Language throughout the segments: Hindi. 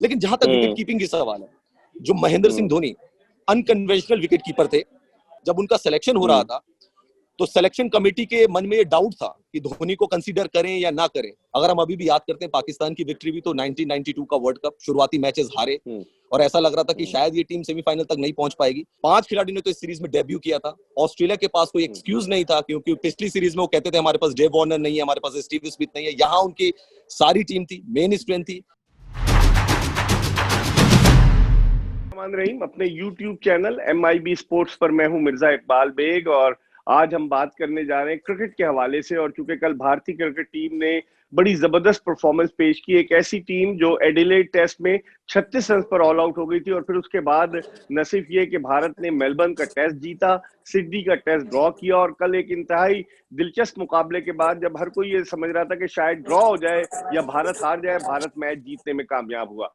लेकिन जहां तक विकेट कीपिंग की सवाल है, जो Mahendra Singh Dhoni unconventional wicket keeper थे, जब उनका सिलेक्शन हो रहा था तो सिलेक्शन कमेटी के मन में ये डाउट था कि धोनी को कंसीडर करें या ना करें। अगर हम अभी भी याद करते हैं पाकिस्तान की विक्ट्री भी तो 1992 का वर्ल्ड कप, शुरुआती मैचेस हारे और ऐसा लग रहा था कि शायद ये टीम सेमीफाइनल तक नहीं पहुंच पाएगी। 5 खिलाड़ियों ने तो इस सीरीज में डेब्यू किया था। ऑस्ट्रेलिया के पास कोई एक्सक्यूज नहीं था, क्योंकि पिछली सीरीज में वो कहते थे हमारे पास डेव वार्नर नहीं है, हमारे पास स्टीव स्मिथ नहीं है। यहाँ उनकी सारी टीम थी, मेन स्ट्रेंथ थी। रहीम अपने YouTube चैनल MIB स्पोर्ट्स पर मैं हूं मिर्जा इकबाल बेग, और आज हम बात करने जा रहे हैं क्रिकेट के हवाले से। और चूंकि कल भारतीय क्रिकेट टीम ने बड़ी जबरदस्त परफॉर्मेंस पेश की, एक ऐसी टीम जो एडिलेड टेस्ट में 36 रन पर ऑल आउट हो गई थी, और फिर उसके बाद न सिर्फ ये कि भारत ने मेलबर्न का टेस्ट जीता, सिडनी का टेस्ट ड्रॉ किया, और कल एक इंतहाई दिलचस्प मुकाबले के बाद जब हर कोई ये समझ रहा था कि शायद ड्रॉ हो जाए या भारत हार जाए, भारत मैच जीतने में कामयाब हुआ।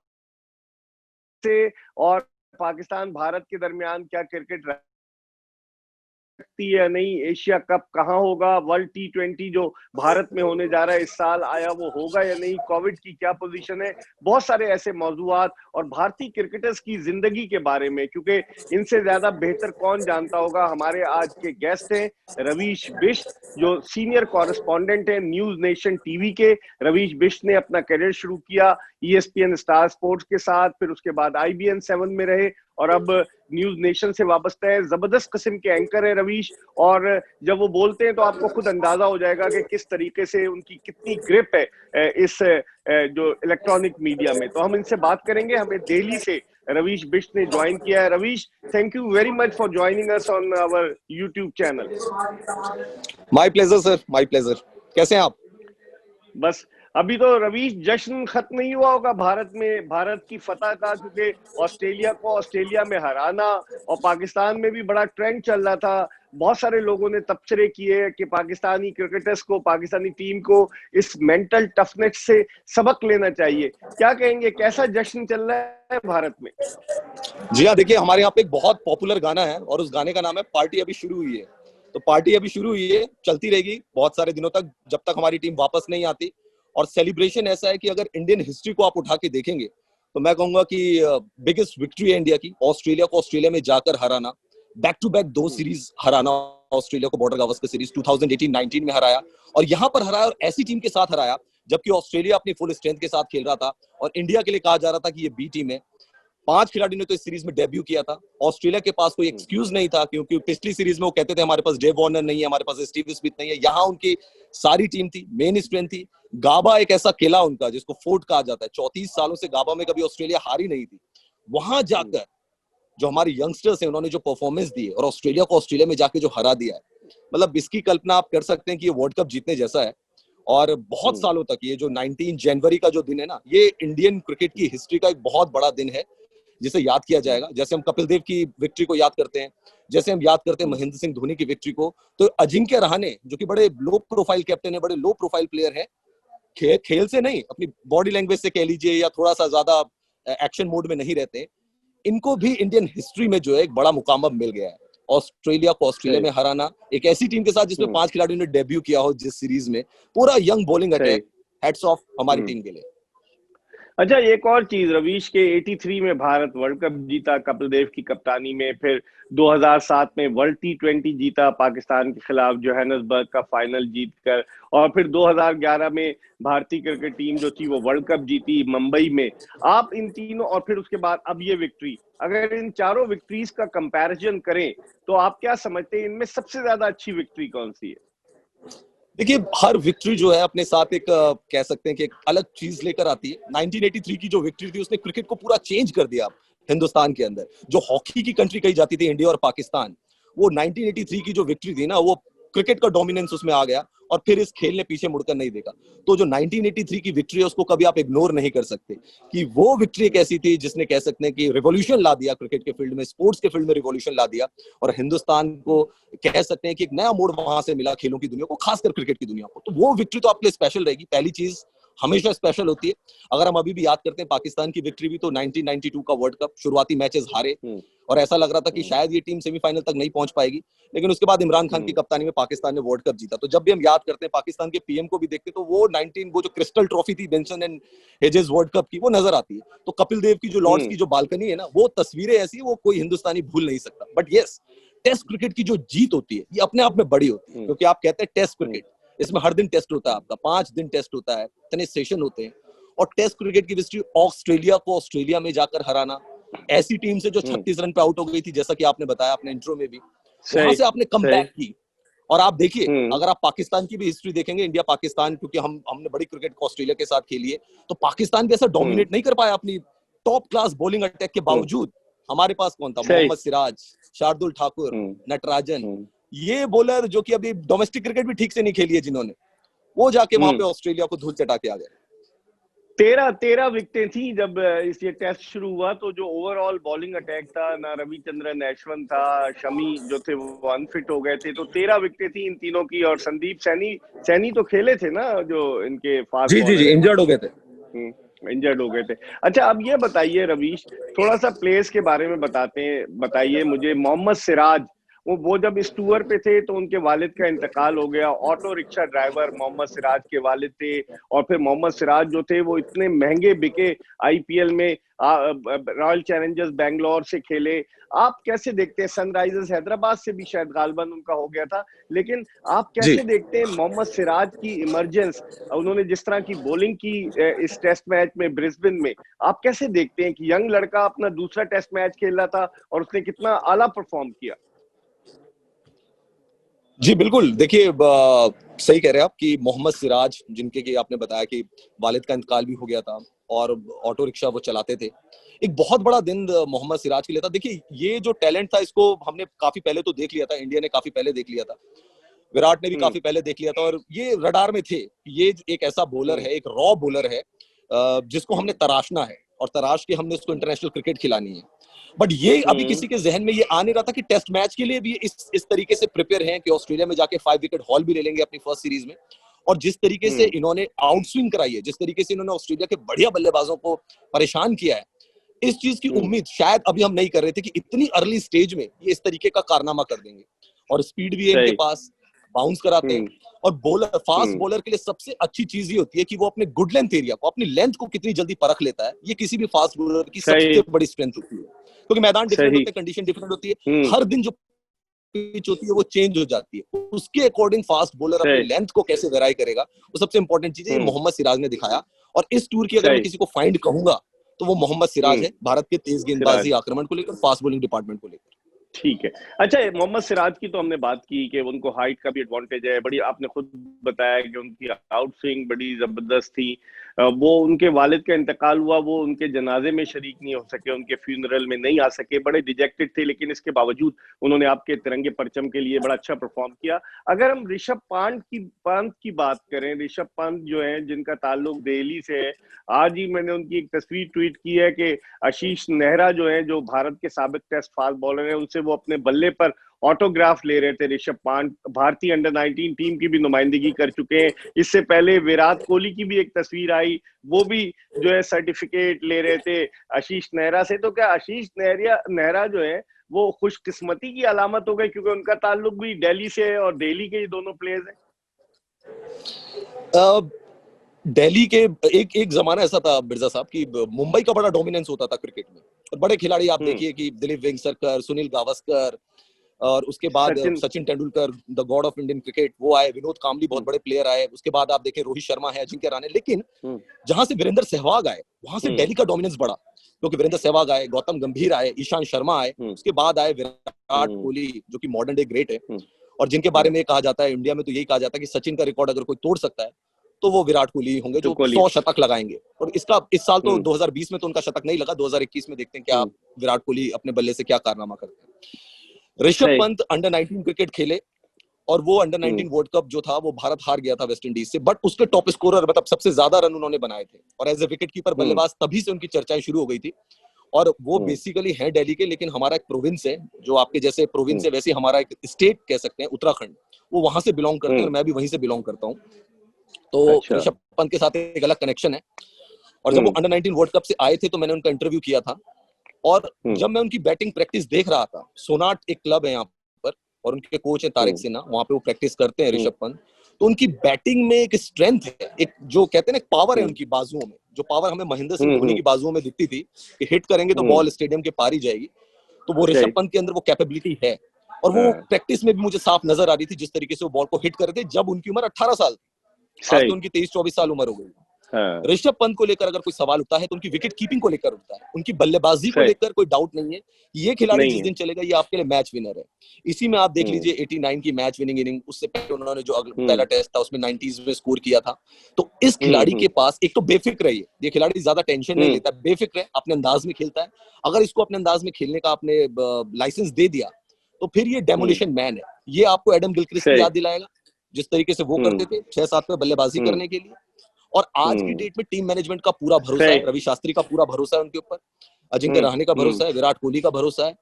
और पाकिस्तान भारत के दरमियान क्या क्रिकेट सकती है या नहीं, एशिया कप कहां होगा, वर्ल्ड T20 जो भारत में होने जा रहा है इस साल आया वो होगा या नहीं, कोविड की क्या पोजीशन है, बहुत सारे ऐसे मौजूआत और भारतीय क्रिकेटर्स की जिंदगी के बारे में, क्योंकि इनसे ज्यादा बेहतर कौन जानता होगा। हमारे आज के गेस्ट हैं रवीश बिष्ट, जो सीनियर कॉरेस्पॉन्डेंट है न्यूज नेशन टीवी के। रवीश बिष्ट ने अपना करियर शुरू किया ESPN स्टार स्पोर्ट्स के साथ, फिर उसके बाद IBN 7 में रहे और अब न्यूज नेशन से वाबस्ता है। जबरदस्त किस्म के एंकर है रवीश, और जब वो बोलते हैं तो आपको खुद अंदाजा हो जाएगा कि किस तरीके से उनकी कितनी ग्रिप है इस जो इलेक्ट्रॉनिक मीडिया में। तो हम इनसे बात करेंगे। हमें दिल्ली से रवीश बिष्ट ने ज्वाइन किया है। Ravish, thank you very much for joining us on our YouTube channel. My pleasure sir, my pleasure. कैसे हैं आप? बस अभी तो रवीश जश्न खत्म नहीं हुआ होगा भारत में, भारत की फतह का, क्योंकि ऑस्ट्रेलिया को ऑस्ट्रेलिया में हराना और पाकिस्तान में भी बड़ा ट्रेंड चल रहा था। बहुत सारे लोगों ने तबसरे किए कि पाकिस्तानी क्रिकेटर्स को, पाकिस्तानी टीम को इस मेंटल टफनेस से सबक लेना चाहिए। क्या कहेंगे, कैसा जश्न चल रहा है भारत में? जी हाँ, देखिए हमारे यहाँ पे एक बहुत पॉपुलर गाना है और उस गाने का नाम है पार्टी अभी शुरू हुई है। तो पार्टी अभी शुरू हुई है, चलती रहेगी बहुत सारे दिनों तक, जब तक हमारी टीम वापस नहीं आती। और सेलिब्रेशन ऐसा है कि अगर इंडियन हिस्ट्री को आप उठा के देखेंगे तो मैं कहूंगा कि बिगेस्ट विक्ट्री है इंडिया की, ऑस्ट्रेलिया को ऑस्ट्रेलिया में जाकर हराना, back to back 2 series Hariana Australia को, बॉर्डर गावस्कर सीरीज 2018-19 में हराया और यहाँ पर हराया, और ऐसी टीम के साथ हराया जबकि ऑस्ट्रेलिया अपनी फुल स्ट्रेंथ के साथ खेल रहा था और इंडिया के लिए कहा जा रहा था कि ये बी टीम है। 5 खिलाड़ियों ने तो इस सीरीज में डेब्यू किया था। ऑस्ट्रेलिया के पास कोई एक्सक्यूज नहीं था, क्योंकि पिछली सीरीज में वो कहते थे हमारे पास डेव वार्नर नहीं है, हमारे पास स्टीव स्मिथ नहीं है। यहाँ उनकी सारी टीम थी, मेन स्ट्रेंथ थी। गाबा एक ऐसा किला उनका जिसको फोर्ट कहा जाता है, 34 सालों से गाबा में कभी ऑस्ट्रेलिया हारी नहीं थी। वहां जाकर जो हमारे यंगस्टर्स हैं उन्होंने जो परफॉर्मेंस दी है और ऑस्ट्रेलिया को ऑस्ट्रेलिया में जाके जो हरा दिया है, मतलब इसकी कल्पना आप कर सकते हैं कि ये वर्ल्ड कप जीतने जैसा है। और बहुत सालों तक ये जो 19 जनवरी का जो दिन है ना, ये इंडियन क्रिकेट की हिस्ट्री का एक बहुत बड़ा दिन है जिसे याद किया जाएगा। जैसे हम कपिल देव की विक्ट्री को याद करते हैं, जैसे हम याद करते हैं महेंद्र सिंह धोनी की विक्ट्री को, तो अजिंक्य रहाणे जो कि बड़े लो प्रोफाइल कैप्टन है, बड़े लो प्रोफाइल प्लेयर है, खेल से नहीं अपनी बॉडी लैंग्वेज से कह लीजिए या थोड़ा सा ज्यादा एक्शन मोड में नहीं रहते, इनको भी इंडियन हिस्ट्री में जो है एक बड़ा मुकाम मिल गया है। ऑस्ट्रेलिया को ऑस्ट्रेलिया में हराना, एक ऐसी टीम के साथ जिसमें 5 खिलाड़ियों ने डेब्यू किया हो जिस सीरीज में, पूरा young bowling attack, heads of हमारी टीम के लिए। अच्छा, एक और चीज रवीश के 83 में भारत वर्ल्ड कप जीता कपिल देव की कप्तानी में, फिर 2007 में वर्ल्ड T20 जीता पाकिस्तान के खिलाफ जोहान्सबर्ग का फाइनल जीतकर, और फिर 2011 में भारतीय क्रिकेट टीम जो थी वो वर्ल्ड कप जीती मुंबई में। आप इन तीनों और फिर उसके बाद अब ये विक्ट्री, अगर इन चारों विक्ट्रीज का कंपैरिजन करें तो आप क्या समझते हैं इनमें सबसे ज्यादा अच्छी विक्ट्री कौन सी है? देखिए हर विक्ट्री जो है अपने साथ एक कह सकते हैं कि एक अलग चीज लेकर आती है। 1983 की जो विक्ट्री थी उसने क्रिकेट को पूरा चेंज कर दिया हिंदुस्तान के अंदर। जो हॉकी की कंट्री कही जाती थी इंडिया और पाकिस्तान, वो 1983 की जो विक्ट्री थी ना, वो क्रिकेट का डोमिनेंस उसमें आ गया और फिर इस खेल ने पीछे मुड़कर नहीं देखा। तो जो 1983 की विक्ट्री है उसको कभी आप इग्नोर नहीं कर सकते कि वो विक्ट्री एक ऐसी थी जिसने कह सकते हैं कि रिवॉल्यूशन ला दिया क्रिकेट के फील्ड में, स्पोर्ट्स के फील्ड में रिवॉल्यूशन ला दिया, और हिंदुस्तान को कह सकते हैं कि एक नया मोड़ वहां से मिला खेलों की दुनिया को, खासकर क्रिकेट की दुनिया को। तो वो विक्ट्री तो आपके लिए स्पेशल रहेगी, पहली चीज। हमेशा स्पेशल होती है। अगर हम अभी भी याद करते हैं पाकिस्तान की विक्ट्री भी तो 1992 का वर्ल्ड कप, शुरुआती मैचेस हारे और ऐसा लग रहा था कि शायद ये टीम सेमीफाइनल तक नहीं पहुंच पाएगी, लेकिन उसके बाद इमरान खान की कप्तानी में पाकिस्तान ने वर्ल्ड कप जीता। तो जब भी हम याद करते हैं पाकिस्तान के पीएम को भी देखते हैं तो वो जो क्रिस्टल ट्रॉफी थी Benson and hedges world cup की, वो नजर आती है। तो कपिल देव की जो लॉर्ड्स की जो बालकनी है ना, वो तस्वीरें ऐसी वो कोई हिंदुस्तानी भूल नहीं सकता। बट यस, टेस्ट क्रिकेट की जो जीत होती है ये अपने आप में बड़ी होती है, क्योंकि आप कहते हैं टेस्ट क्रिकेट, इसमें हर दिन टेस्ट होता है, आपका 5 दिन टेस्ट होता है, इतने सेशन होते हैं। और टेस्ट क्रिकेट की हिस्ट्री, ऑस्ट्रेलिया को ऑस्ट्रेलिया में जाकर हराना, ऐसी टीम से जो 36 रन पे आउट हो गई थी, जैसा कि आपने बताया अपने इंट्रो में भी, वहां से आपने कम बैक की। और आप देखिए, अगर आप पाकिस्तान की भी हिस्ट्री देखेंगे, इंडिया पाकिस्तान, क्योंकि हमने बड़ी क्रिकेट ऑस्ट्रेलिया के साथ खेली है, तो पाकिस्तान भी ऐसा डोमिनेट नहीं कर पाया अपनी टॉप क्लास बॉलिंग अटैक के बावजूद। हमारे पास कौन था? मोहम्मद सिराज, शार्दुल ठाकुर, नटराजन, ये बॉलर जो कि अभी डोमेस्टिक क्रिकेट भी ठीक से नहीं खेली है जिन्होंने, वो जाके वहां पे ऑस्ट्रेलिया को धूल चटा के आ गए। 13 विकेटें थी जब इस ये टेस्ट शुरू हुआ। तो जो ओवरऑल बॉलिंग अटैक था ना, रविचंद्रन अश्विन था, शमी जो थे वो अनफिट हो गए थे, तो 13 विकेटें थी इन तीनों की। और संदीप सैनी तो खेले थे ना, जो इनके फास्ट बॉलर, जी इंजर्ड हो गए थे। इंजर्ड हो गए थे। अच्छा, अब ये बताइए रवीश, थोड़ा सा प्लेयर्स के बारे में बताइए मुझे। मोहम्मद सिराज, वो जब इस टूर पे थे तो उनके वालिद का इंतकाल हो गया। Auto rickshaw driver Mohammed Siraj के वालिद थे, और फिर मोहम्मद सिराज जो थे वो इतने महंगे बिके आईपीएल में, रॉयल चैलेंजर्स बैंगलोर से खेले। आप कैसे देखते हैं, सनराइजर्स हैदराबाद से भी शायद गालबन उनका हो गया था, लेकिन आप कैसे देखते हैं मोहम्मद सिराज की इमरजेंस, उन्होंने जिस तरह की बॉलिंग की इस टेस्ट मैच में ब्रिस्बेन में, आप कैसे देखते हैं कि यंग लड़का अपना दूसरा टेस्ट मैच खेल रहा था और उसने कितना आला परफॉर्म किया? जी बिल्कुल, देखिए सही कह रहे हैं आप कि मोहम्मद सिराज, जिनके कि आपने बताया कि वालिद का इंतकाल भी हो गया था और ऑटो रिक्शा वो चलाते थे, एक बहुत बड़ा दिन मोहम्मद सिराज के लिए था। देखिए, ये जो टैलेंट था इसको हमने काफी पहले तो देख लिया था, इंडिया ने काफी पहले देख लिया था, विराट ने भी काफी पहले देख लिया था, और ये रडार में थे। ये एक ऐसा बॉलर है, एक रॉ बॉलर है जिसको हमने तराशना है, और तराश के हमने उसको इंटरनेशनल क्रिकेट खिलानी है। बट ये अभी किसी के जहन में ये आ नहीं रहा था कि टेस्ट मैच के लिए भी इस तरीके से प्रिपेयर हैं कि ऑस्ट्रेलिया में जाके 5 विकेट हॉल भी ले लेंगे अपनी फर्स्ट सीरीज में। और जिस तरीके से इन्होंने आउटस्विंग कराई है, जिस तरीके से इन्होंने ऑस्ट्रेलिया के बढ़िया बल्लेबाजों को परेशान किया है, इस चीज की उम्मीद शायद अभी हम नहीं कर रहे थे कि इतनी अर्ली स्टेज में ये इस तरीके का कारनामा कर देंगे। और स्पीड भी है इनके पास, बाउंस कराते हैं। और बॉलर, फास्ट बॉलर के लिए सबसे अच्छी चीज ये होती है कि वो अपने गुड लेंथ एरिया को, अपनी लेंथ को कितनी जल्दी परख लेता है। ये किसी भी फास्ट बॉलर की सबसे बड़ी स्ट्रेंथ होती है, क्योंकि मैदान डिफरेंट होते हैं, कंडीशन डिफरेंट होती है, हर दिन जो पिच होती है वो चेंज हो जाती है। उसके अकॉर्डिंग फास्ट बॉलर अपनी लेंथ को कैसे वेराई करेगा, वो सबसे इंपॉर्टेंट चीज है। ये मोहम्मद सिराज ने दिखाया, और इस टूर की अगर मैं किसी को फाइंड कहूंगा तो वो मोहम्मद सिराज है, भारत के तेज गेंदबाजी आक्रमण को लेकर, फास्ट बॉलिंग डिपार्टमेंट को लेकर। ठीक है। अच्छा, मोहम्मद सिराज की तो हमने बात की कि उनको हाइट का भी एडवांटेज है, बड़ी आपने खुद बताया कि उनकी आउट स्विंग बड़ी जबरदस्त थी। वो उनके वालिद का इंतकाल हुआ, वो उनके जनाजे में शरीक नहीं हो सके, उनके फ्यूनरल में नहीं आ सके, बड़े डिजेक्टेड थे, लेकिन इसके बावजूद उन्होंने आपके तिरंगे परचम के लिए बड़ा अच्छा परफॉर्म किया। अगर हम ऋषभ पंत की बात करें, ऋषभ पंत जो है जिनका ताल्लुक दिल्ली से है, आज ही मैंने उनकी एक तस्वीर ट्वीट की है कि आशीष नेहरा जो है, जो भारत के साबिक टेस्ट फास्ट बॉलर है, उनसे वो अपने बल्ले पर ऑटोग्राफ ले रहे थे। ऋषभ पंत भारतीय अंडर 19 टीम की भी नुमाइंदगी कर चुके हैं। इससे पहले विराट कोहली की भी एक तस्वीर आई, वो भी जो है सर्टिफिकेट ले रहे थे आशीष नेहरा से। तो क्या आशीष नेहरा जो है वो खुशकिस्मती की अलामत हो गई, क्योंकि उनका ताल्लुक भी दिल्ली से है और दिल्ली के ये दोनों प्लेयर्स हैं? दिल्ली के एक जमाना ऐसा था मिर्जा साहब कि मुंबई का बड़ा डोमिनेंस होता था क्रिकेट में, और बड़े खिलाड़ी आप देखिए कि दिलीप वेंगसरकर, सुनील गावस्कर, और उसके बाद Sachin Tendulkar, the God of Indian cricket, वो आए, विनोद कांबली, बहुत बड़े प्लेयर आए। उसके बाद आप देखें रोहित शर्मा है, अजिंक्य रहाणे। लेकिन जहां से वीरेंद्र सहवाग आए, वहां से दिल्ली का डोमिनेंस बढ़ा, क्योंकि वीरेंद्र सहवाग आए, गौतम गंभीर आए, ईशांत शर्मा आए, उसके बाद आए विराट कोहली, जो कि मॉडर्न डे ग्रेट है, और जिनके बारे में कहा जाता है, इंडिया में तो यही कहा जाता है कि सचिन का रिकॉर्ड अगर कोई तोड़ सकता है तो वो विराट कोहली होंगे, जो 100 शतक लगाएंगे। और इस साल तो 2020 में तो उनका शतक नहीं लगा, 2021 में देखते हैं क्या विराट कोहली अपने बल्ले से क्या कारनामा करते हैं। ऋषभ पंत अंडर 19 क्रिकेट खेले, और वो अंडर 19 वर्ल्ड कप जो था वो भारत हार गया था वेस्ट इंडीज से, बट उसके टॉप स्कोरर, मतलब सबसे ज्यादा रन उन्होंने बनाए थे, और एज ए विकेट कीपर बल्लेबाज, तभी से उनकी चर्चाएं शुरू हो गई थी। और वो बेसिकली है दिल्ली के, लेकिन हमारा एक प्रोविंस है, जो आपके जैसे प्रोविंस है वैसे हमारा एक स्टेट कह सकते हैं, उत्तराखंड, वो वहां से बिलोंग करते हैं, और मैं भी वहीं से बिलोंग करता हूँ। तो अच्छा। ऋषभ पंत के साथ एक अलग कनेक्शन है। और जब वो अंडर 19 वर्ल्ड कप से आए थे तो मैंने उनका इंटरव्यू किया था, और जब मैं उनकी बैटिंग प्रैक्टिस देख रहा था, सोनाट एक क्लब है यहाँ पर और उनके कोच है तारिक सिन्हा, वहां पे वो प्रैक्टिस करते हैं ऋषभ पंत। तो उनकी बैटिंग में एक स्ट्रेंथ है, एक जो कहते हैं ना पावर है उनकी बाजुओं में, जो पावर हमें महेंद्र सिंह धोनी की बाजुओं में दिखती थी कि हिट करेंगे तो बॉल स्टेडियम के पार ही जाएगी, तो वो ऋषभ पंत के अंदर वो कैपेबिलिटी है। और वो प्रैक्टिस में भी मुझे साफ नजर आ रही थी, जिस तरीके से वो बॉल को हिट कर रहे थे जब उनकी उम्र 18 साल थी। आज तो उनकी 23-24 साल उम्र हो गई। ऋषभ पंत को लेकर अगर कोई सवाल उठता है तो उनकी विकेट कीपिंग को लेकर उठता है, उनकी बल्लेबाजी को लेकर कोई डाउट नहीं है। ये खिलाड़ी जिस दिन चलेगा ये आपके लिए मैच विनर है। इसी में आप देख लीजिए 89 की मैच विनिंग इनिंग, उससे पहले उन्होंने जो पहला टेस्ट था उसमें 90s में स्कोर किया था। तो इस खिलाड़ी के पास एक तो बेफिक्र है, ये खिलाड़ी ज्यादा टेंशन नहीं लेता, बेफिक्र है, अपने अंदाज में खेलता है। अगर इसको अपने अंदाज में खेलने का आपने लाइसेंस दे दिया तो फिर ये डेमोलिशन मैन है। ये आपको एडम गिलक्रिस्ट की याद दिलाएगा, जिस तरीके से वो करते थे 6-7 पे बल्लेबाजी करने के लिए। और आज की डेट में टीम मैनेजमेंट का पूरा भरोसा है, रवि शास्त्री का पूरा भरोसा है उनके ऊपर, अजिंक्य रहाणे का भरोसा है, विराट कोहली का भरोसा है।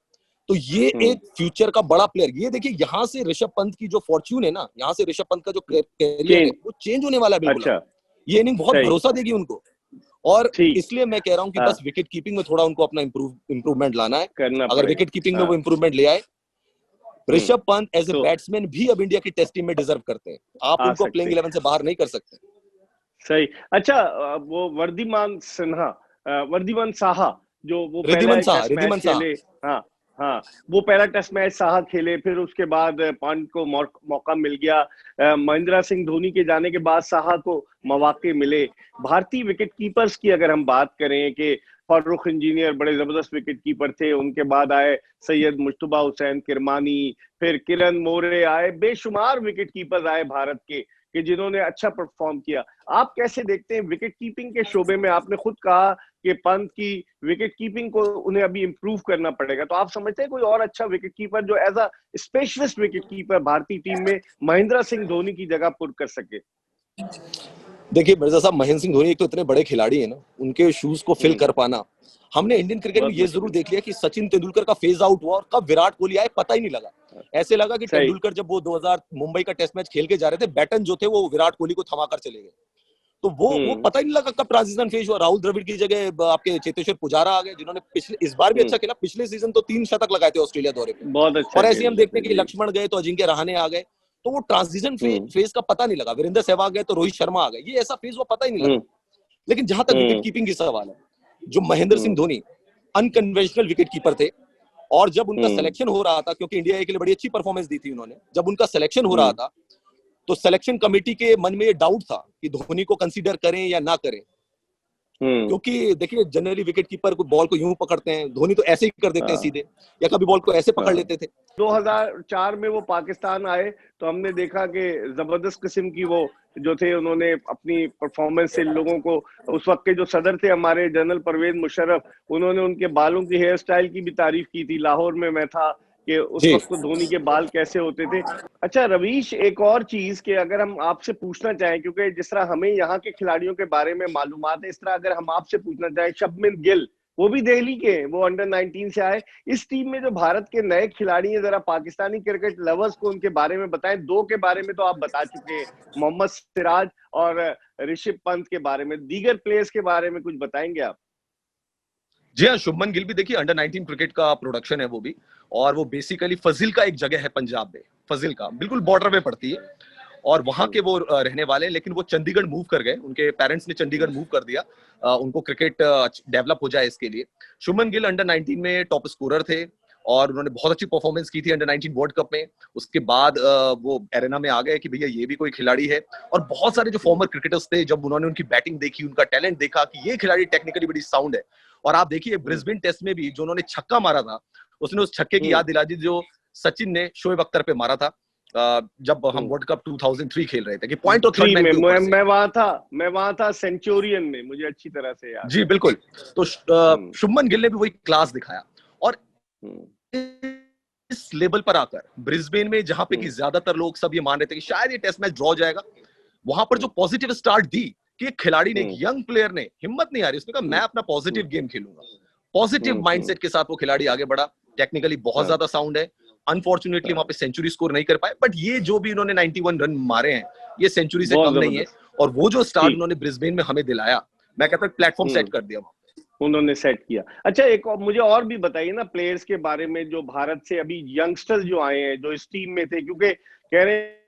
तो ये एक फ्यूचर का बड़ा प्लेयर। ये देखिए यहाँ से ऋषभ पंत की जो फॉर्च्यून है ना, यहाँ से ऋषभ पंत का जो कैरियर है वो चेंज होने वाला है बिल्कुल। अच्छा। ये इनिंग बहुत भरोसा देगी उनको, और इसलिए मैं कह रहा हूँ कि बस विकेट कीपिंग में थोड़ा उनको अपना इंप्रूवमेंट लाना है। अगर विकेट कीपिंग में वो इंप्रूवमेंट ले आए, Rishabh Pant as a batsman भी अब इंडिया की टेस्ट टीम में डिजर्व करते हैं। आप उनको प्लेइंग 11 से बाहर नहीं कर सकते। सही। अच्छा, वो वर्धमान साहा जो वो पहला टेस्ट मैच खेले, हाँ, वो पहला टेस्ट मैच साहा खेले, फिर उसके बाद पंत को मौका मिल गया। महेंद्र सिंह धोनी के जाने के बाद साहा को मौके मिले। भारतीय विकेट कीपर्स की अगर हम बात करें कि फारूक इंजीनियर बड़े जबरदस्त विकेट कीपर थे, उनके बाद आए सैयद मुश्तबा हुसैन किरमानी, फिर किरण मोरे आए, बेशुमार विकेट कीपर्स आए भारत के कि जिन्होंने अच्छा परफॉर्म किया। आप कैसे देखते हैं विकेट कीपिंग के शोबे में? आपने खुद कहा कि पंत की विकेट कीपिंग को उन्हें अभी इंप्रूव करना पड़ेगा, तो आप समझते हैं कोई और अच्छा विकेट कीपर जो as a specialist wicket keeper भारतीय टीम में महेंद्र सिंह धोनी की जगह पुर कर सके? देखिए मिर्जा साहब, महेंद्र सिंह धोनी एक तो इतने बड़े खिलाड़ी है ना, उनके शूज को फिल कर पाना, हमने इंडियन क्रिकेट में ये जरूर देख लिया कि सचिन तेंदुलकर का फेज आउट हुआ और कब विराट कोहली आए पता ही नहीं लगा। ऐसे लगा कि तेंदुलकर जब वो 2000 मुंबई का टेस्ट मैच खेल के जा रहे थे, बैटन जो थे वो विराट कोहली को थमाकर चले गए, तो वो पता ही नहीं लगा कब ट्रांजिशन फेज हुआ। राहुल द्रविड़ की जगह आपके चेतेश्वर पुजारा आ गए, जिन्होंने पिछले इस बार भी अच्छा खेला, पिछले सीजन तो 3 शतक लगाए थे ऑस्ट्रेलिया दौरे पे, बहुत अच्छा। और ऐसे हम देखते हैं कि लक्ष्मण गए तो अजिंक्य रहाणे आ गए, तो वो ट्रांजिशन फेज का पता नहीं लगा। वीरेंद्र सहवाग गए तो रोहित शर्मा आ गए, ये ऐसा फेज वो पता ही नहीं लगा। लेकिन जहां तक विकेट कीपिंग की सवाल है, जो Mahendra Singh Dhoni unconventional wicket keeper थे, और जब उनका सिलेक्शन हो रहा था, क्योंकि इंडिया के लिए बड़ी अच्छी परफॉर्मेंस दी थी उन्होंने, जब उनका सिलेक्शन हो रहा था तो सिलेक्शन कमेटी के मन में ये डाउट था कि धोनी को कंसीडर करें या ना करें, क्योंकि देखिए जनरली विकेट कीपर को बॉल को यूं पकड़ते हैं, धोनी तो ऐसे ही कर देते हैं सीधे, या कभी बॉल को ऐसे पकड़ लेते थे। 2004 में वो पाकिस्तान आए तो हमने देखा कि जबरदस्त किस्म की वो जो थे, उन्होंने अपनी परफॉर्मेंस से लोगों को, उस वक्त के जो सदर थे हमारे जनरल परवेज मुशर्रफ, उन्होंने उनके बालों की हेयर स्टाइल की भी तारीफ की थी। लाहौर में मैं था कि उस वक्त तो धोनी के बाल कैसे होते थे। अच्छा रवीश, एक और चीज कि अगर हम आपसे पूछना चाहें, क्योंकि जिस तरह हमें यहाँ के खिलाड़ियों के बारे में मालूमात है, इस तरह अगर हम आपसे पूछना चाहें, शुभमन गिल वो भी दिल्ली के, वो अंडर 19 से आए, इस टीम में जो भारत के नए खिलाड़ी हैं, जरा पाकिस्तानी क्रिकेट लवर्स को उनके बारे में बताएं। 2 के बारे में तो आप बता चुके हैं, मोहम्मद सिराज और ऋषभ पंत के बारे में, दीगर प्लेयर्स के बारे में कुछ बताएंगे आप? जी हाँ, शुभमन गिल भी देखिए अंडर 19 क्रिकेट का प्रोडक्शन है वो भी, और वो बेसिकली फजील का एक जगह है पंजाब में, फजील का बिल्कुल बॉर्डर पे पड़ती है, और वहां के वो रहने वाले, लेकिन वो चंडीगढ़ मूव कर गए, उनके पेरेंट्स ने चंडीगढ़ मूव कर दिया, उनको क्रिकेट डेवलप हो जाए इसके लिए। शुभमन गिल अंडर 19 में टॉप स्कोरर थे और उन्होंने बहुत अच्छी परफॉर्मेंस की थी अंडर 19 वर्ल्ड कप में। उसके बाद वो एरेना में आ गए कि भैया ये भी कोई खिलाड़ी है, और बहुत सारे जो फॉर्मर क्रिकेटर्स थे, जब उन्होंने उनकी बैटिंग देखी, उनका टैलेंट देखा कि ये खिलाड़ी टेक्निकली बड़ी साउंड है, और आप देखिए ब्रिस्बेन टेस्ट में भी जो उन्होंने छक्का मारा था, उसने उस छक्के की याद दिला दी जो सचिन ने शोएब अख्तर पे मारा था जब हम वर्ल्ड कप 2003 खेल रहे थे, कि पॉइंट और थर्ड मैन के ऊपर से। मैं वहां था सेंचुरियन में, मुझे अच्छी तरह से याद। जी बिल्कुल। तो शुभमन गिल ने भी वही क्लास दिखाया, और इस लेवल पर आकर ब्रिस्बेन में, जहां पे कि ज्यादातर लोग सब ये मान रहे थे कि शायद ये टेस्ट मैच ड्रॉ जाएगा, वहां पर जो पॉजिटिव स्टार्ट दी कि एक खिलाड़ी ने, एक यंग प्लेयर ने हिम्मत नहीं आ रही, उसने कहा मैं अपना पॉजिटिव गेम खेलूंगा, पॉजिटिव माइंडसेट के साथ वो खिलाड़ी आगे बढ़ा। टेक्निकली बहुत ज्यादा साउंड है, अनफॉर्चुनेटली वहां पे सेंचुरी स्कोर नहीं कर पाए, बट ये जो भी इन्होंने 91 रन मारे हैं, ये सेंचुरी से कम नहीं है, और वो जो स्टार्ट ठीक। उन्होंने ब्रिस्बेन में हमें दिलाया, मैं कहता हूँ प्लेटफॉर्म सेट कर दिया उन्होंने सेट किया। अच्छा, एक और मुझे और भी बताइए ना प्लेयर्स के बारे में, जो भारत से अभी यंगस्टर्स जो आए हैं, जो इस टीम में थे, क्योंकि कह रहे हैं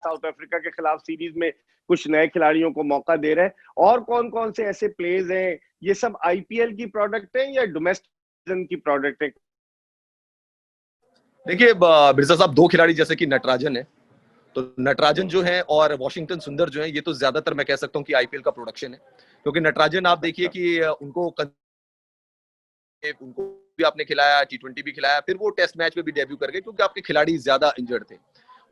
साउथ अफ्रीका के खिलाफ सीरीज में कुछ नए खिलाड़ियों को मौका दे रहे हैं। और कौन कौन से ऐसे प्लेयर्स हैं? ये सब आईपीएल की प्रोडक्ट है या डोमेस्टिक की प्रोडक्ट है? देखिए बिरसा साहब, दो खिलाड़ी जैसे कि नटराजन है, तो नटराजन जो है और वॉशिंगटन सुंदर जो है, ये तो ज्यादातर मैं कह सकता हूँ कि आईपीएल का प्रोडक्शन है। क्योंकि नटराजन आप देखिए कि उनको भी आपने खिलाया, टी20 भी खिलाया, फिर वो टेस्ट मैच में भी डेब्यू कर गए क्योंकि आपके खिलाड़ी ज्यादा इंजर्ड थे।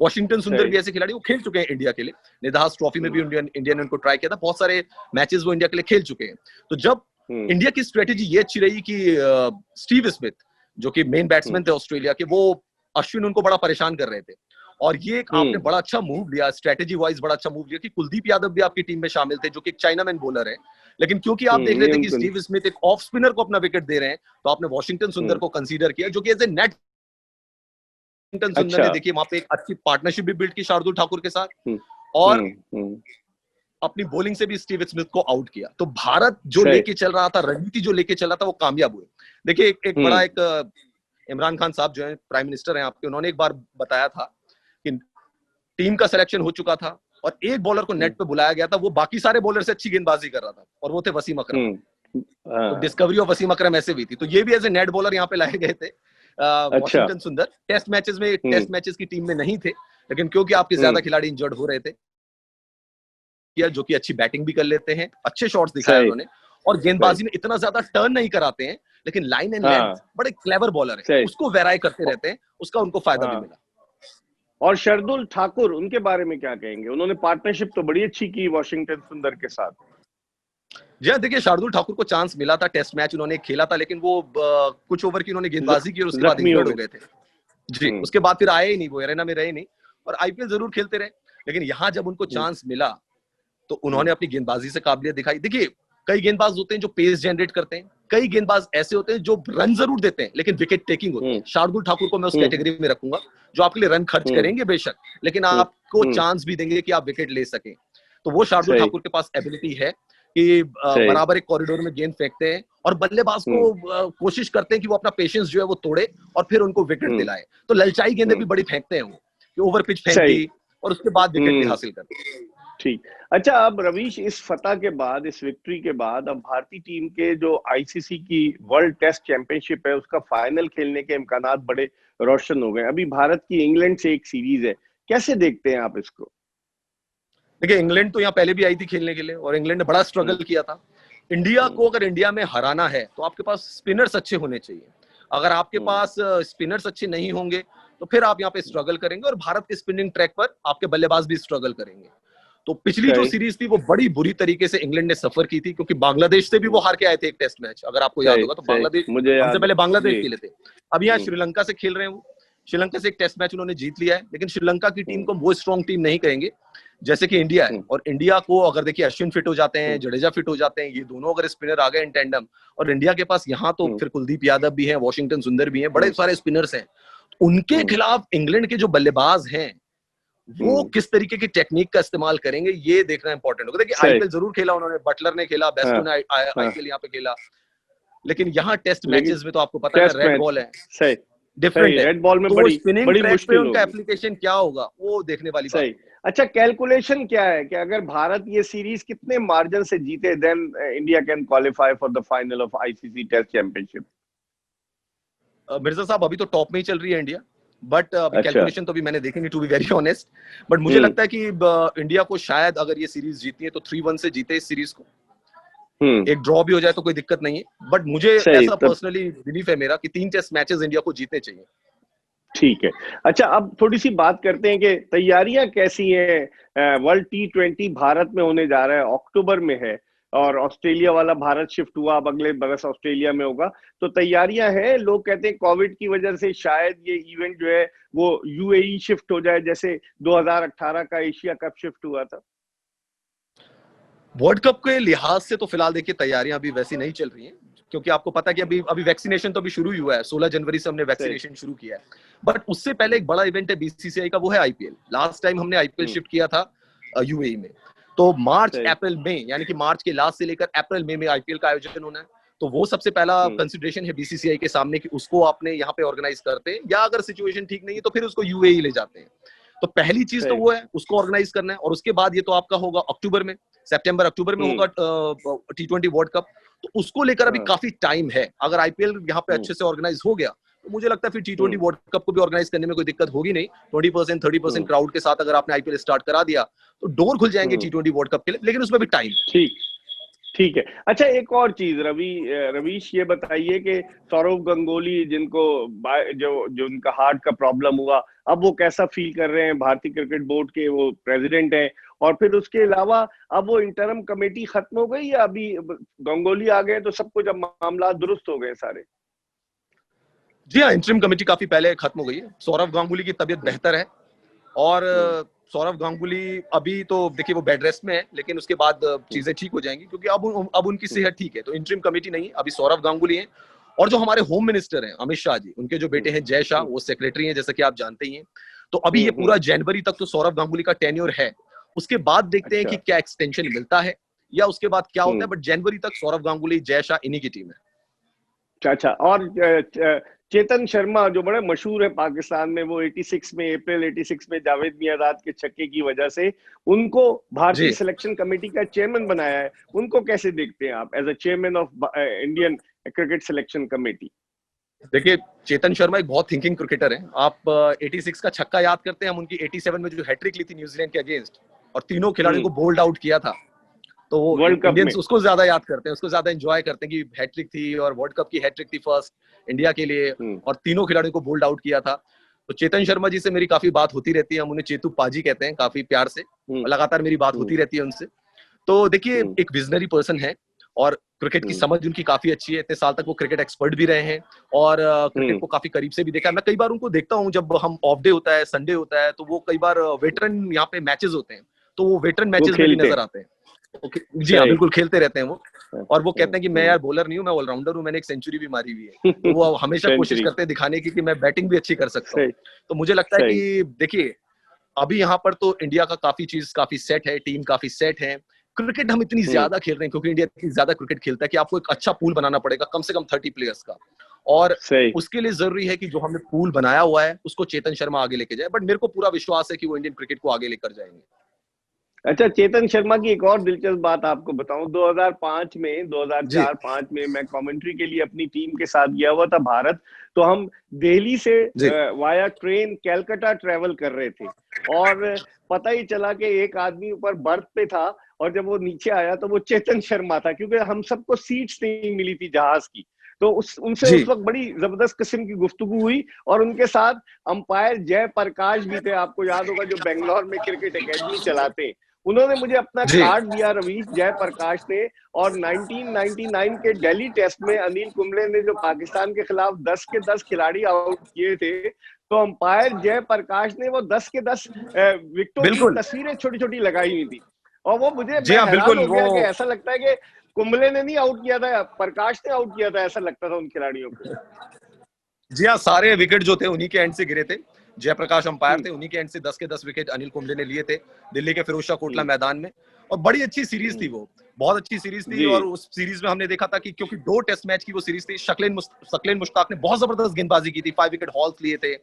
वॉशिंगटन सुंदर भी ऐसे खिलाड़ी, वो खेल चुके हैं इंडिया के लिए, निदास ट्रॉफी में भी इंडिया ने उनको ट्राई किया था, बहुत सारे मैचेस वो इंडिया के लिए खेल चुके हैं। तो जब इंडिया की स्ट्रेटेजी ये अच्छी रही कि स्टीव स्मिथ जो कि मेन बैट्समैन थे ऑस्ट्रेलिया के, वो अश्विन उनको बड़ा परेशान कर रहे थे, और ये एक आपने बड़ा अच्छा मूव लिया, स्ट्रेटेजी वाइज बड़ा अच्छा मूव लिया कि कुलदीप यादव भी आपकी टीम में शामिल थे जो कि एक चाइनामैन बॉलर है। लेकिन क्योंकि आप देख रहे थे कि स्टीव स्मिथ एक ऑफ स्पिनर को अपना विकेट दे रहे हैं, तो आपने वॉशिंगटन सुंदर को कंसीडर किया, जो कि एज ए नेट सुंदर ने देखिए वहां पे एक अच्छी पार्टनरशिप भी बिल्ड की शार्दुल ठाकुर के साथ, और अपनी बॉलिंग से भी स्टीव स्मिथ को आउट किया। तो भारत जो लेके चल रहा था, रणनीति जो लेके चल रहा था, वो कामयाब हुए। देखिए एक बड़ा एक इमरान खान साहब जो है प्राइम मिनिस्टर हैं आपके, उन्होंने एक बार बताया था कि टीम का सिलेक्शन हो चुका था और एक बॉलर को नेट पे बुलाया गया था, वो बाकी सारे बॉलर से अच्छी गेंदबाजी कर रहा था, और वो थे वसीम अकरम। तो डिस्कवरी ऑफ वसीम अकरम ऐसे हुई थी। तो ये भी एज ए नेट बॉलर यहाँ पे लाए गए थे वॉशिंगटन सुंदर। टेस्ट मैचेस की टीम में नहीं थे, लेकिन क्योंकि आपके ज्यादा खिलाड़ी इंजर्ड हो रहे थे, जो कि अच्छी बैटिंग भी कर लेते हैं, अच्छे शॉट्स दिखाए उन्होंने, और गेंदबाजी में इतना ज्यादा टर्न नहीं कराते हैं, लेकिन लाइन एंड लेंथ, बड़े क्लेवर बॉलर है, उसको वेराई करते रहते हैं, उसका उनको फायदा भी मिला। और शार्दुल ठाकुर, उनके बारे में क्या कहेंगे? उन्होंने पार्टनरशिप तो बड़ी अच्छी की वॉशिंगटन सुंदर के साथ। जी हाँ, देखिए शार्दुल ठाकुर को चांस मिला था, टेस्ट मैच उन्होंने खेला था, लेकिन वो कुछ ओवर की उन्होंने गेंदबाजी की और उसके बाद इंजर्ड हो गए थे जी। उसके बाद फिर आए ही नहीं, वो एरेना में रहे नहीं, और आईपीएल जरूर खेलते रहे, लेकिन यहाँ जब उनको चांस मिला तो उन्होंने अपनी गेंदबाजी से काबिलियत दिखाई। देखिए कई गेंदबाज होते हैं जो पेस जनरेट करते हैं, कई गेंदबाज ऐसे होते हैं जो रन जरूर देते हैं लेकिन विकेट टेकिंग होते हैं। शार्दुल ठाकुर को मैं उस कैटेगरी में रखूंगा, जो आपके लिए रन खर्च करेंगे बेशक, लेकिन आपको चांस भी देंगे कि आप विकेट ले सकें। तो वो शार्दुल ठाकुर के पास एबिलिटी है कि बराबर एक कॉरिडोर में गेंद फेंकते हैं और बल्लेबाज को कोशिश करते हैं कि वो अपना पेशेंस जो है वो तोड़े और फिर उनको विकेट दिलाए। तो ललचाई गेंदें भी बड़ी फेंकते हैं वो, कि ओवर पिच फेंक दी और उसके बाद विकेट भी हासिल करते हैं। ठीक। अच्छा, अब रवीश, इस फतह के बाद, इस विक्ट्री के बाद, अब भारतीय टीम के जो आईसीसी की वर्ल्ड टेस्ट चैंपियनशिप है, उसका फाइनल खेलने के इम्कानात बड़े रोशन हो गए। अभी भारत की इंग्लैंड से एक सीरीज है, कैसे देखते हैं आप इसको? देखिए इंग्लैंड तो यहाँ पहले भी आई थी खेलने के लिए और इंग्लैंड ने बड़ा स्ट्रगल किया था। इंडिया को अगर इंडिया में हराना है तो आपके पास स्पिनर्स अच्छे होने चाहिए। अगर आपके पास स्पिनर्स अच्छे नहीं होंगे तो फिर आप यहाँ पे स्ट्रगल करेंगे, और भारत के स्पिनिंग ट्रैक पर आपके बल्लेबाज भी स्ट्रगल करेंगे। तो पिछली जो सीरीज थी वो बड़ी बुरी तरीके से इंग्लैंड ने सफर की थी, क्योंकि बांग्लादेश से भी वो हार के आए थे एक टेस्ट मैच, अगर आपको याद होगा तो बांग्लादेश हमसे पहले बांग्लादेश खेले थे। अब यहाँ श्रीलंका से खेल रहे हैं, वो श्रीलंका से एक टेस्ट मैच उन्होंने जीत लिया है, लेकिन श्रीलंका की टीम को वो स्ट्रॉन्ग टीम नहीं कहेंगे जैसे कि इंडिया है। और इंडिया को अगर देखिए अश्विन फिट हो जाते हैं, जडेजा फिट हो जाते हैं, ये दोनों अगर स्पिनर आ गए इन टैंडम, और इंडिया के पास यहाँ तो फिर कुलदीप यादव भी है, वॉशिंगटन सुंदर भी है, बड़े सारे स्पिनर्स हैं, उनके खिलाफ इंग्लैंड के जो बल्लेबाज हैं वो किस तरीके की टेक्निक का इस्तेमाल करेंगे, ये देखना इंपॉर्टेंट होगा। देखिए आईपीएल जरूर खेला उन्होंने, बटलर ने खेला, बेस्टो ने आईपीएल यहाँ पे खेला, लेकिन यहाँ टेस्ट मैचेस में तो आपको पता है रेड बॉल है, डिफरेंट है, रेड बॉल में बड़ी मुश्किल उनका एप्लीकेशन क्या होगा वो देखने वाली बात है। अच्छा, कैलकुलेशन क्या है कि अगर भारत ये सीरीज कितने मार्जिन से जीते then India can qualify for the final of ICC test championship? Mirza साहब अभी तो टॉप में ही चल रही है इंडिया, बट कैलकुलेशन तो भी मैंने देखी नहीं, to be very honest, but मुझे लगता है कि इंडिया को शायद अगर ये सीरीज जीतनी है तो 3-1 से जीते इस सीरीज को। एक ड्रॉ भी हो जाए तो कोई दिक्कत नहीं है, बट मुझे ऐसा पर्सनली बिलीफ है मेरा कि 3 टेस्ट मैचेस इंडिया को जीतने चाहिए। ठीक है। अच्छा, अब थोड़ी सी बात करते हैं कि तैयारियां कैसी हैं। वर्ल्ड T20 भारत में होने जा रहा है, अक्टूबर में है, और ऑस्ट्रेलिया वाला भारत शिफ्ट हुआ, अब अगले बरस ऑस्ट्रेलिया में होगा। तो तैयारियां हैं। लोग कहते हैं कोविड की वजह से शायद ये इवेंट जो है वो यूएई शिफ्ट हो जाए, जैसे 2018 का एशिया कप शिफ्ट हुआ था। वर्ल्ड कप के लिहाज से तो फिलहाल देखिए तैयारियां अभी वैसी नहीं चल रही हैं, क्योंकि आपको पता है कि अभी अभी वैक्सीनेशन तो अभी शुरू ही हुआ है, 16 जनवरी से हमने वैक्सीनेशन शुरू किया है। बट उससे पहले एक बड़ा इवेंट है बीसीसीआई का, वो है आईपीएल। लास्ट टाइम हमने आईपीएल शिफ्ट किया था यूएई में, तो मार्च अप्रैल मई, यानी कि मार्च के लास्ट से लेकर अप्रैल मई में आईपीएल का आयोजन होना है। तो वो सबसे पहला कंसिडरेशन है बीसीसीआई के सामने कि उसको आपने यहाँ पे ऑर्गेनाइज करते हैं, या अगर सिचुएशन ठीक नहीं है तो फिर उसको यूएई ले जाते हैं। तो पहली चीज तो वो है, उसको ऑर्गेनाइज करना है। और उसके बाद ये तो आपका होगा अक्टूबर में, सितंबर अक्टूबर में होगा T20 वर्ल्ड कप। तो उसको लेकर अभी काफी टाइम है। अगर आईपीएल यहाँ पे अच्छे से ऑर्गेनाइज हो गया तो मुझे लगता है फिर T20 वर्ल्ड कप को भी ऑर्गेनाइज करने में कोई दिक्कत होगी नहीं। 20% 30% क्राउड के साथ अगर आपने आईपीएल स्टार्ट करा दिया तो डोर खुल जाएंगे T20 वर्ल्ड कप के लिए, लेकिन उसमें भी टाइम। ठीक है। अच्छा, एक और चीज रवीश, ये बताइए कि सौरव गंगोली, जिनको जो उनका हार्ट का प्रॉब्लम हुआ, अब वो कैसा फील कर रहे हैं? भारतीय क्रिकेट बोर्ड के वो प्रेसिडेंट हैं, और फिर उसके अलावा अब वो इंटरम कमेटी खत्म हो गई या अभी गंगोली आ गए तो सब कुछ अब मामला दुरुस्त हो गए सारे? जी हाँ, इंटरिम कमेटी काफी पहले खत्म हो गई है। सौरव गांगुली की तबीयत बेहतर है, और सौरव गांगुली अभी तो देखिए वो बेड रेस्ट में है, लेकिन उसके बाद चीजें ठीक हो जाएंगी, क्योंकि अब उनकी सेहत ठीक है। तो इंटरिम कमेटी नहीं, अभी सौरव गांगुली हैं। और जो हमारे होम मिनिस्टर हैं अमित शाह जी, उनके जो बेटे हैं जय शाह, वो सेक्रेटरी हैं, जैसा कि आप जानते ही हैं। तो अभी ये पूरा जनवरी तक तो सौरव गांगुली का टेन्योर है। उसके बाद देखते हैं कि क्या एक्सटेंशन मिलता है या उसके बाद क्या होता है। बट जनवरी तक सौरव गांगुली, जय शाह, इन्हीं की टीम है। अच्छा, और चेतन शर्मा जो बड़े मशहूर है पाकिस्तान में, वो अप्रैल 86 में जावेद मियांदाद के छक्के की वजह से उनको भारतीय सिलेक्शन कमेटी का चेयरमैन बनाया है। उनको कैसे देखते हैं आप as a chairman of Indian cricket selection committee? देखिए, चेतन शर्मा एक बहुत थिंकिंग क्रिकेटर है। आप 86 का छक्का याद करते हैं, हम उनकी 87 में जो हैट्रिक ली थी न्यूजीलैंड के अगेंस्ट, और तीनों खिलाड़ियों को बोल्ड आउट किया था। तो वो इंडियंस उसको ज्यादा याद करते हैं, उसको ज्यादा एंजॉय करते हैं कि हैट्रिक थी, और वर्ल्ड कप की हैट्रिक थी फर्स्ट इंडिया के लिए, और तीनों खिलाड़ियों को बोल्ड आउट किया था। तो चेतन शर्मा जी से मेरी काफी बात होती रहती है, हम उन्हें चेतू पाजी कहते हैं काफी प्यार से, लगातार मेरी बात होती रहती है उनसे। तो देखिए, एक विजनरी पर्सन है, और क्रिकेट की समझ उनकी काफी अच्छी है। इतने साल तक वो क्रिकेट एक्सपर्ट भी रहे हैं, और क्रिकेट को काफी करीब से भी देखा है। मैं कई बार उनको देखता हूँ, जब हम ऑफ डे होता है, संडे होता है, तो वो कई बार वेटरन यहाँ पे मैचेस होते हैं, तो वो वेटरन मैचेस में भी नजर आते हैं। जी हाँ, बिल्कुल खेलते रहते हैं वो। और वो कहते हैं कि मैं यार बॉलर नहीं हूँ, मैं ऑलराउंडर हूँ, मैंने एक सेंचुरी भी मारी हुई है। तो वो हमेशा कोशिश करते हैं दिखाने की कि मैं बैटिंग भी अच्छी कर सकता हूँ। तो मुझे लगता है कि देखिए, अभी यहाँ पर तो इंडिया का काफी सेट है, टीम काफी सेट है। क्रिकेट हम इतनी ज्यादा खेल रहे हैं क्योंकि इंडिया इतनी ज्यादा क्रिकेट खेलता है कि आपको एक अच्छा पूल बनाना पड़ेगा, कम से कम 30 प्लेयर्स का। और उसके लिए जरूरी है कि जो हमने पूल बनाया हुआ है उसको चेतन शर्मा आगे लेके जाए। बट मेरे को पूरा विश्वास है कि वो इंडियन क्रिकेट को आगे लेकर जाएंगे। अच्छा, चेतन शर्मा की एक और दिलचस्प बात आपको बताऊं, 2004-5 में मैं कमेंट्री के लिए अपनी टीम के साथ गया हुआ था भारत। तो हम दिल्ली से वाया ट्रेन कलकत्ता ट्रेवल कर रहे थे, और पता ही चला कि एक आदमी ऊपर बर्थ पे था, और जब वो नीचे आया तो वो चेतन शर्मा था, क्योंकि हम सबको सीट्स नहीं मिली थी जहाज की। तो उनसे उस वक्त बड़ी जबरदस्त किस्म की गुफ्तगू हुई, और उनके साथ अंपायर जय प्रकाश भी थे, आपको याद होगा, जो बेंगलोर में क्रिकेट एकेडमी चलाते। उन्होंने मुझे अपना कार्ड दिया, रवीश, जय प्रकाश ने। और 1999 के दिल्ली टेस्ट में अनिल कुंबले ने जो पाकिस्तान के खिलाफ 10 के 10 खिलाड़ी आउट किए थे, तो अंपायर जय प्रकाश ने वो 10 के 10 विकेटों की तस्वीरें छोटी छोटी लगाई हुई थी। और वो मैं हैरान हो गया कि ऐसा लगता है कि कुंबले ने नहीं आउट किया था, प्रकाश ने आउट किया था, ऐसा लगता था उन खिलाड़ियों को। जी हाँ, सारे विकेट जो थे उन्हीं के एंड से गिरे थे। जयप्रकाश अंपायर थे, उन्हीं के एंड से 10 के 10 विकेट अनिल कुंबले ने लिए थे दिल्ली के फिरोजशाह कोटला मैदान में। और बड़ी अच्छी सीरीज थी, वो बहुत अच्छी सीरीज थी। और उस सीरीज में हमने देखा था कि क्योंकि 2 टेस्ट मैच की वो सीरीज थी, शकील मुश्ताक ने बहुत जबरदस्त गेंदबाजी की थी, 5 विकेट हॉल्स लिए थे।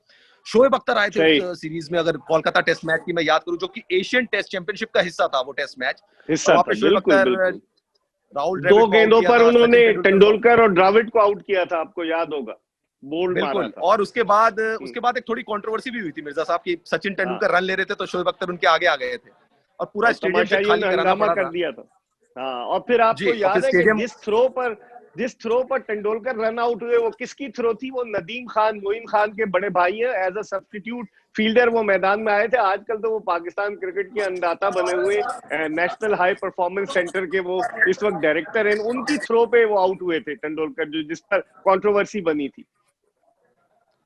शोएब अख्तर आए थे उस सीरीज में। अगर कोलकाता टेस्ट मैच की मैं याद करूं, जो कि एशियन टेस्ट चैंपियनशिप का हिस्सा था, वो टेस्ट मैच वहां पे शोएब अख्तर, राहुल द्रविड़ 2 गेंदों पर उन्होंने तेंदुलकर और द्रविड़ को आउट किया था, आपको याद होगा, बोल्ड मारा था। और उसके बाद एक थोड़ी कंट्रोवर्सी भी हुई थी मिर्जा साहब की, सचिन तेंदुलकर रन ले रहे थे तो शोएब अख्तर उनके आगे आ गए थे, और पूरा स्टेडियम खाली कराना पड़ा कर दिया था। हाँ, और फिर आपको याद है कि जिस थ्रो पर तेंदुलकर रन आउट हुए, वो किसकी थ्रो थी? वो नदीम खान, मोइन खान के बड़े भाई हैं, एज अ सब्स्टिट्यूट फील्डर वो मैदान में आए थे। आजकल तो वो पाकिस्तान क्रिकेट के अन्नदाता बने हुए नेशनल हाई परफॉर्मेंस सेंटर के वो इस वक्त डायरेक्टर हैं। उनकी थ्रो पे वो आउट हुए थे तेंदुलकर, जिस पर कंट्रोवर्सी बनी थी।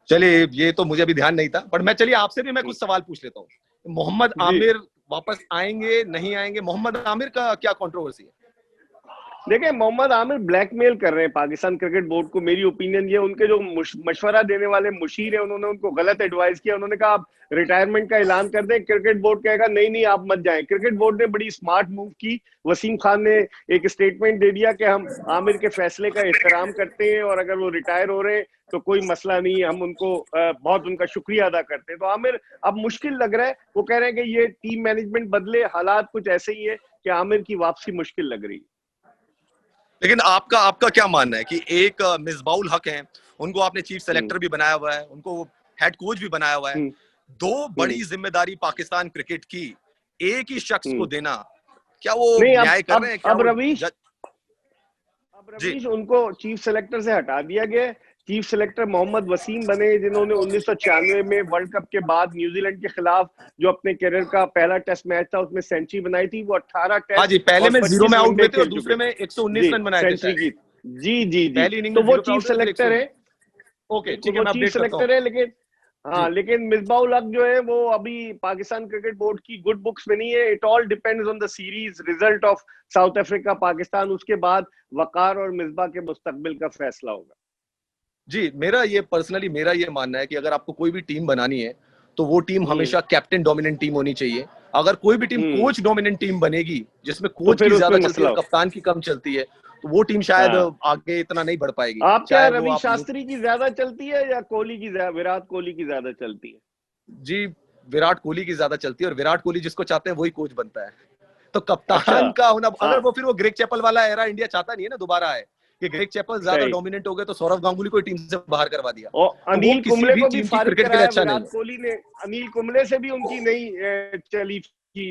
चलिए, ये तो मुझे अभी ध्यान नहीं था, पर चलिए आपसे भी मैं कुछ सवाल पूछ लेता हूँ। मोहम्मद आमिर वापस आएंगे, नहीं आएंगे? मोहम्मद आमिर का क्या कंट्रोवर्सी है? देखिए, मोहम्मद आमिर ब्लैकमेल कर रहे हैं पाकिस्तान क्रिकेट बोर्ड को। मेरी ओपिनियन ये, उनके जो मशवरा देने वाले मुशीर है, उन्होंने उनको गलत एडवाइस किया। उन्होंने कहा आप रिटायरमेंट का ऐलान कर दें। क्रिकेट बोर्ड कहेगा नहीं नहीं आप मत जाएं। क्रिकेट बोर्ड ने बड़ी स्मार्ट मूव की। वसीम खान ने एक स्टेटमेंट दे दिया कि हम आमिर के फैसले का एहतराम करते हैं और अगर वो रिटायर हो रहे हैं तो कोई मसला नहीं, हम उनको बहुत उनका शुक्रिया अदा करते हैं। तो आमिर अब मुश्किल लग रहा है। वो कह रहे हैं कि ये टीम मैनेजमेंट बदले, हालात कुछ ऐसे ही है कि आमिर की वापसी मुश्किल लग रही है। लेकिन आपका आपका क्या मानना है कि एक मिसबाउल हक हैं, उनको आपने चीफ सेलेक्टर भी बनाया हुआ है, उनको हेड कोच भी बनाया हुआ है, दो बड़ी जिम्मेदारी पाकिस्तान क्रिकेट की एक ही शख्स को देना, क्या वो न्याय कर रहे हैं? क्या अब रवीश उनको चीफ सेलेक्टर से हटा दिया गया। चीफ सेलेक्टर मोहम्मद वसीम बने, जिन्होंने 1996 में वर्ल्ड कप के बाद न्यूजीलैंड के खिलाफ जो अपने करियर का पहला टेस्ट मैच था उसमें सेंचुरी बनाई थी। वो 18 टेस्ट, हाँ जी, पहले में 0 में आउट हुए थे और दूसरे में 119 रन बनाए थे सेंचुरी की। जी जी जी, पहली इनिंग तो में वो 0 चीफ सेलेक्टर है। ओके ठीक है, मैं चीफ अपडेट करता सेलेक्टर है। हूं। लेकिन हाँ, लेकिन मिसबाउल हक जो है वो अभी पाकिस्तान क्रिकेट बोर्ड की गुड बुक्स में नहीं है। It all depends on the series result of south Africa Pakistan. उसके बाद वकार और मिसबा के मुस्तकबिल का फैसला होगा। जी, मेरा ये मानना है कि अगर आपको कोई भी टीम बनानी है तो वो टीम हमेशा कैप्टन डोमिनेंट टीम होनी चाहिए। अगर कोई भी टीम कोच डोमिनेंट टीम बनेगी जिसमें तो कोच फिर की उसमें ज्यादा चलती है मसला और कप्तान की कम चलती है, तो वो टीम शायद आगे इतना नहीं बढ़ पाएगी। आप क्या चाहे वो रवि आप शास्त्री की ज्यादा चलती है या कोहली की, विराट कोहली की ज्यादा चलती है? जी, विराट कोहली की ज्यादा चलती है और विराट कोहली जिसको चाहते हैं वही कोच बनता है। तो अच्छा, कप्तान का होना, अगर हाँ, वो ग्रेग चैपल वाला एरा इंडिया चाहता नहीं है ना दोबारा आए, कि ग्रेग चैपल ज्यादा सही। डोमिनेंट हो गए तो सौरव गांगुली को टीम से बाहर करवा दिया, और तो वो अनिल किसी कुंबले भी को भी टीम की फारिग क्रिकेट के लिए कराया अच्छा नहीं विराट है। कोहली ने। अनिल कुंबले से भी उनकी नई चली की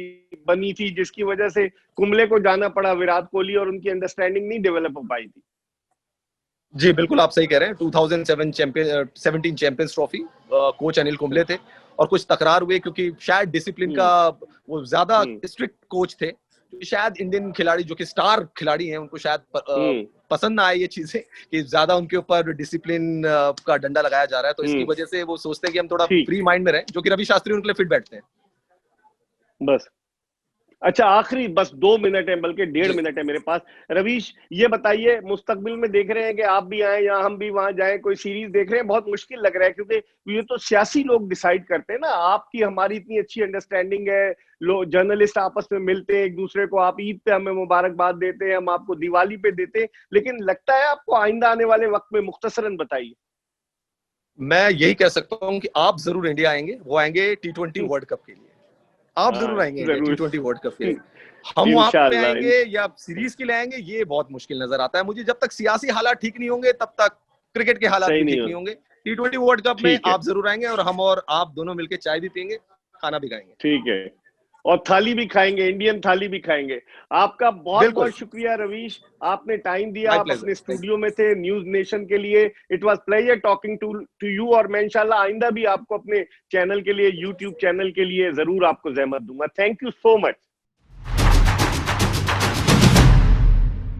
बनी थी, जिसकी वजह से कुंबले को जाना पड़ा विराट कोहली, और उनकी अंडरस्टैंडिंग नहीं डेवलप हो पाई थी। जी बिल्कुल, आप सही कह रहे हैं। 2007 17 champions trophy coach Anil Kumble थे और कुछ तकरार हुए क्योंकि शायद डिसिप्लिन का वो ज्यादा स्ट्रिक्ट कोच थे। शायद इंडियन खिलाड़ी जो कि स्टार खिलाड़ी हैं उनको शायद पसंद ना आए ये चीजें कि ज्यादा उनके ऊपर डिसिप्लिन का डंडा लगाया जा रहा है, तो इसकी वजह से वो सोचते हैं कि हम थोड़ा ठीक, फ्री माइंड में रहें, जो कि रवि शास्त्री उनके लिए फिट बैठते हैं। बस। अच्छा, आखिरी बस 2 मिनट है, बल्कि 1.5 मिनट है मेरे पास। रवीश, ये बताइए, मुस्तकबिल में देख रहे हैं कि आप भी आए या हम भी वहां जाएं, कोई सीरीज देख रहे हैं? बहुत मुश्किल लग रहा है क्योंकि ये तो सियासी लोग डिसाइड करते हैं ना। आपकी हमारी इतनी अच्छी अंडरस्टैंडिंग है, लोग जर्नलिस्ट आपस में मिलते हैं एक दूसरे को, आप ईद पे हमें मुबारकबाद देते हैं, हम आपको दिवाली पे देते हैं, लेकिन लगता है आपको आइंदा आने वाले वक्त में? मुख्तसरन बताइए। मैं यही कह सकता हूँ कि आप जरूर इंडिया आएंगे, वो आएंगे T20 वर्ल्ड कप के लिए। आप जरूर आएंगे इंडिया जरूर, T20 वर्ल्ड कप के लिए। हम वहां पे इंशाल्लाह। आएंगे या सीरीज के लिए आएंगे, ये बहुत मुश्किल नजर आता है मुझे। जब तक सियासी हालात ठीक नहीं होंगे तब तक क्रिकेट के हालात सही भी नहीं ठीक हो, नहीं होंगे। T20 वर्ल्ड कप में ठीक है, आप जरूर आएंगे और हम और आप दोनों मिलकर चाय भी पियेंगे, खाना भी खाएंगे। ठीक है, और थाली भी खाएंगे, इंडियन थाली भी खाएंगे। आपका बहुत बिल्कुल, बहुत शुक्रिया रवीश, आपने टाइम दिया, माय आप प्लेजर, अपने थैंक स्टूडियो में थे न्यूज नेशन के लिए। It was pleasure talking to you, और मैं इंशाल्लाह आइंदा भी आपको अपने चैनल के लिए, यूट्यूब चैनल के लिए जरूर आपको जहमत दूंगा। Thank you so much.